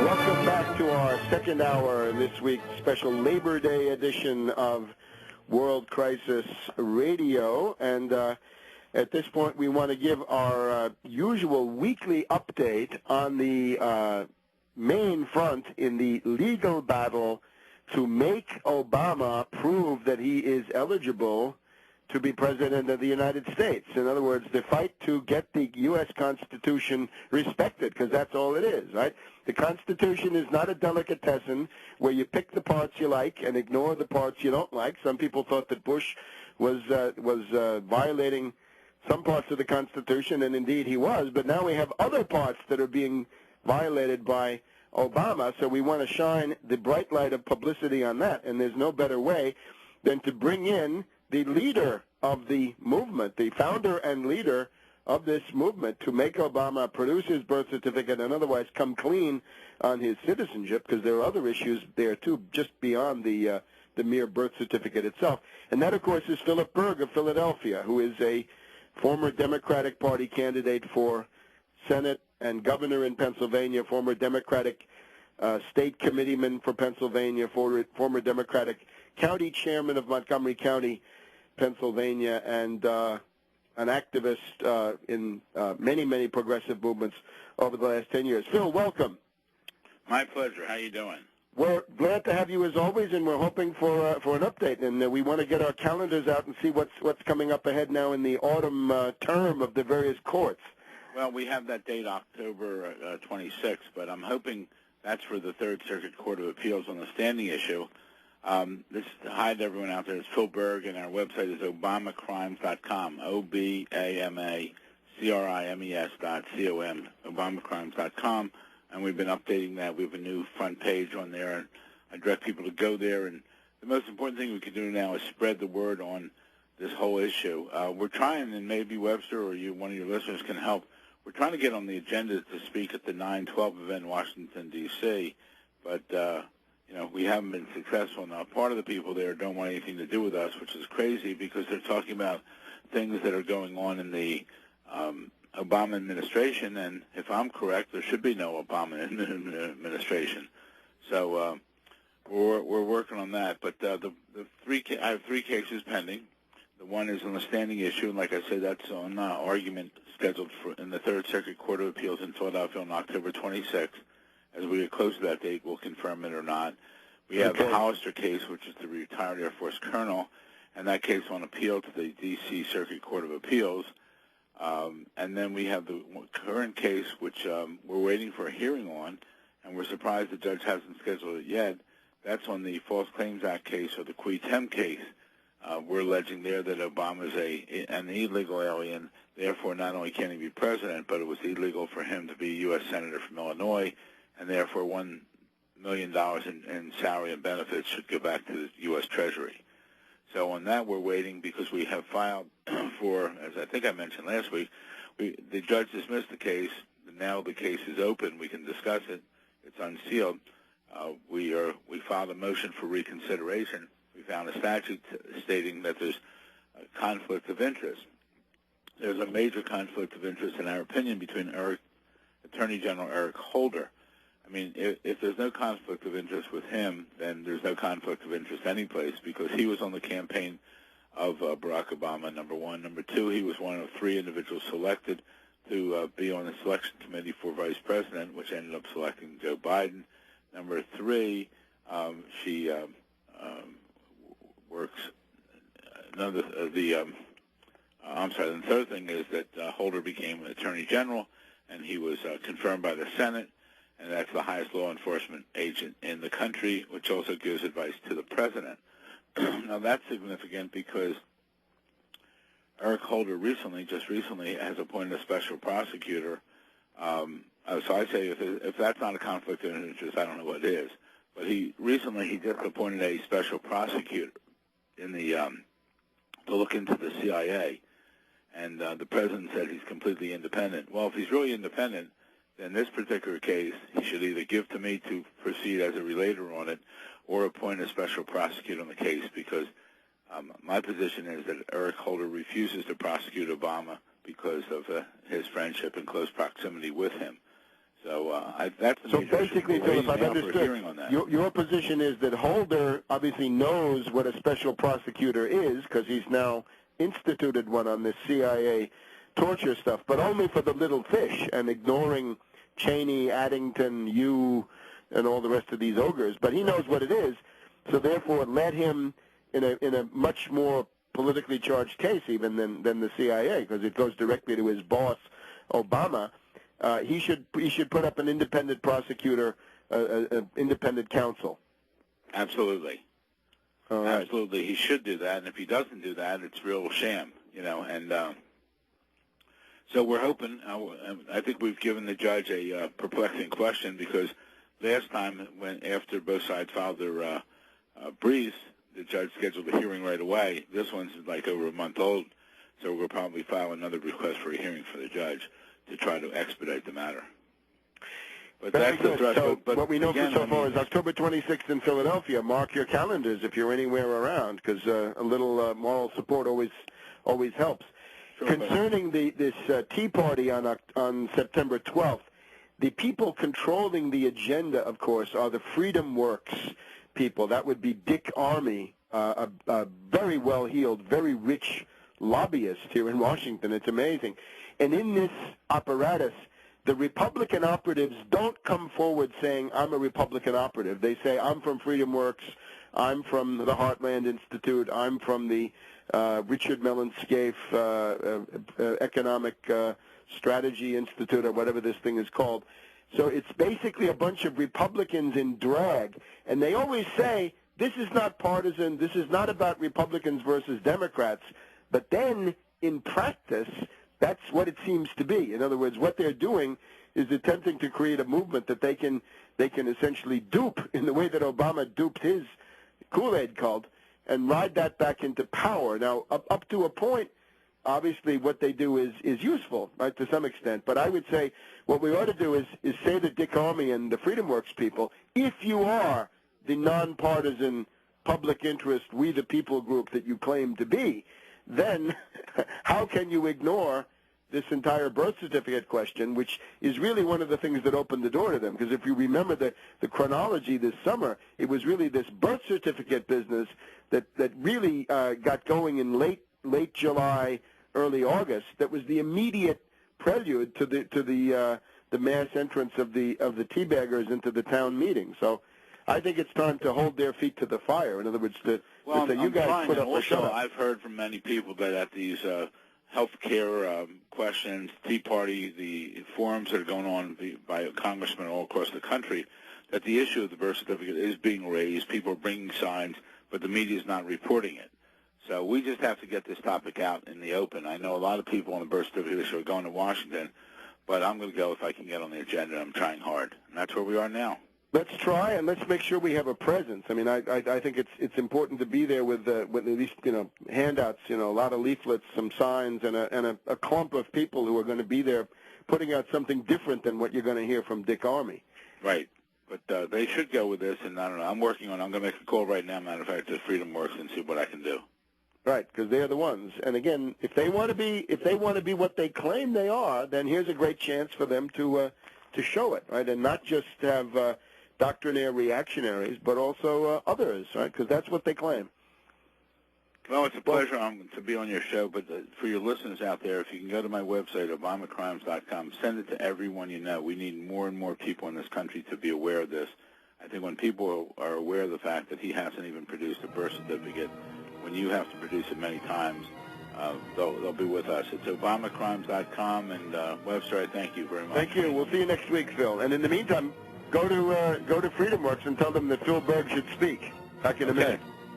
Welcome back to our second hour in this week's special Labor Day edition of World Crisis Radio. And at this point, we want to give our usual weekly update on the main front in the legal battle to make Obama prove that he is eligible to be President of the United States. In other words, the fight to get the U.S. Constitution respected, because that's all it is, right? The Constitution is not a delicatessen where you pick the parts you like and ignore the parts you don't like. Some people thought that Bush was violating some parts of the Constitution, and indeed he was, but now we have other parts that are being violated by Obama, so we want to shine the bright light of publicity on that, and there's no better way than to bring in the leader of the movement, the founder and leader of this movement, to make Obama produce his birth certificate and otherwise come clean on his citizenship, because there are other issues there too, just beyond the mere birth certificate itself. And that, of course, is Philip Berg of Philadelphia, who is a former Democratic Party candidate for Senate and governor in Pennsylvania, former Democratic state committeeman for Pennsylvania, former Democratic county chairman of Montgomery County, Pennsylvania, and an activist in many, many progressive movements over the last 10 years. Phil, welcome. My pleasure. How you doing? We're glad to have you as always, and we're hoping for an update. And we want to get our calendars out and see what's coming up ahead now in the autumn term of the various courts. Well, we have that date, October 26th, but I'm hoping that's for the Third Circuit Court of Appeals on the standing issue. This hi to everyone out there. It's Phil Berg, and our website is obamacrimes.com, OBAMACRIMES.com, obamacrimes.com, and we've been updating that. We have a new front page on there, and I direct people to go there. And the most important thing we can do now is spread the word on this whole issue. We're trying, and maybe Webster or one of your listeners can help, we're trying to get on the agenda to speak at the 9/12 event in Washington, D.C., but we haven't been successful. Now, part of the people there don't want anything to do with us, which is crazy because they're talking about things that are going on in the Obama administration, and if I'm correct, there should be no Obama administration. So we're working on that. But I have three cases pending. The one is on the standing issue, and like I said, that's on argument scheduled in the Third Circuit Court of Appeals in Philadelphia on October 26th. As we get close to that date, we'll confirm it or not. We have the Hollister case, which is the retired Air Force colonel, and that case on appeal to the D.C. Circuit Court of Appeals. And then we have the current case, which we're waiting for a hearing on, and we're surprised the judge hasn't scheduled it yet. That's on the False Claims Act case, or the Qui Tem case. We're alleging there that Obama is an illegal alien. Therefore, not only can he be president, but it was illegal for him to be a U.S. Senator from Illinois, and therefore $1 million in salary and benefits should go back to the U.S. Treasury. So on that, we're waiting because we have filed for, as I think I mentioned last week, the judge dismissed the case. Now the case is open. We can discuss it. It's unsealed. We filed a motion for reconsideration. We found a statute stating that there's a conflict of interest. There's a major conflict of interest, in our opinion, between Attorney General Eric Holder. I mean, if there's no conflict of interest with him, then there's no conflict of interest anyplace, because he was on the campaign of Barack Obama, number one. Number two, he was one of three individuals selected to be on the selection committee for vice president, which ended up selecting Joe Biden. Number three, she works. The third thing is that Holder became an attorney general, and he was confirmed by the Senate, and that's the highest law enforcement agent in the country, which also gives advice to the president. Now, that's significant because Eric Holder just recently has appointed a special prosecutor. So I say if that's not a conflict of interest, I don't know what is. But he just appointed a special prosecutor in to look into the CIA, and the president said he's completely independent. Well, if he's really independent, then this particular case, he should either give to me to proceed as a relator on it, or appoint a special prosecutor on the case, because my position is that Eric Holder refuses to prosecute Obama because of his friendship and close proximity with him. So that's the So major basically, issue. Phil, We're if I've waiting now for a understood, hearing on that. your position is that Holder obviously knows what a special prosecutor is because he's now instituted one on this CIA torture stuff, but only for the little fish and ignoring Cheney, Addington, you, and all the rest of these ogres. But he knows what it is, so therefore let him in a much more politically charged case even than the CIA, because it goes directly to his boss, Obama. He should put up an independent prosecutor, independent counsel. Absolutely. All right. Absolutely, he should do that, and if he doesn't do that, it's real sham, and so we're hoping, I think we've given the judge a perplexing question, because last time, after both sides filed their briefs, the judge scheduled a hearing right away. This one's like over a month old, so we'll probably file another request for a hearing for the judge to try to expedite the matter. But Very that's good. the threat. So but what we know again, so far is October 26th in Philadelphia. Mark your calendars if you're anywhere around, because a little moral support always helps. Sure, Concerning this Tea Party on September 12th, the people controlling the agenda, of course, are the Freedom Works people. That would be Dick Armey, a very well-heeled, very rich lobbyist here in Washington. It's amazing. And in this apparatus, the Republican operatives don't come forward saying, I'm a Republican operative. They say, I'm from Freedom Works, I'm from the Heartland Institute, I'm from the Richard Mellon Scaife Economic Strategy Institute, or whatever this thing is called. So it's basically a bunch of Republicans in drag, and they always say, this is not partisan, this is not about Republicans versus Democrats, but then in practice, that's what it seems to be. In other words, what they're doing is attempting to create a movement that they can essentially dupe in the way that Obama duped his Kool-Aid cult and ride that back into power. Now, up to a point, obviously what they do is useful, right, to some extent. But I would say what we ought to do is say to Dick Armey and the Freedom Works people, if you are the nonpartisan public interest, we the people group that you claim to be, then how can you ignore this entire birth certificate question, which is really one of the things that opened the door to them? Because if you remember the chronology this summer, it was really this birth certificate business that really got going in late July, early August. That was the immediate prelude to the mass entrance of the teabaggers into the town meeting. So I think it's time to hold their feet to the fire. In other words, to say, you guys put up or shut up. I've heard from many people that at these health care questions, Tea Party, the forums that are going on by congressmen all across the country, that the issue of the birth certificate is being raised. People are bringing signs, but the media is not reporting it. So we just have to get this topic out in the open. I know a lot of people on the birth certificate issue are going to Washington, but I'm going to go if I can get on the agenda. I'm trying hard, and that's where we are now. Let's try, and let's make sure we have a presence. I mean, I think it's important to be there with at least, handouts, a lot of leaflets, some signs, and a clump of people who are going to be there putting out something different than what you're going to hear from Dick Armey. Right. But they should go with this, and I don't know. I'm working on it. I'm going to make a call right now, matter of fact, to Freedom Works and see what I can do. Right, because they're the ones. And again, if they want to be what they claim they are, then here's a great chance for them to show it, right, and not just have doctrinaire reactionaries, but also others, right? Because that's what they claim. Well, it's a pleasure to be on your show, but for your listeners out there, if you can go to my website, obamacrimes.com, send it to everyone you know. We need more and more people in this country to be aware of this. I think when people are aware of the fact that he hasn't even produced a birth certificate, when you have to produce it many times, they'll be with us. It's obamacrimes.com, and Webster, I thank you very much. Thank you. We'll see you next week, Phil. And in the meantime, go to Freedom Works and tell them that Phil Berg should speak. Back in a minute.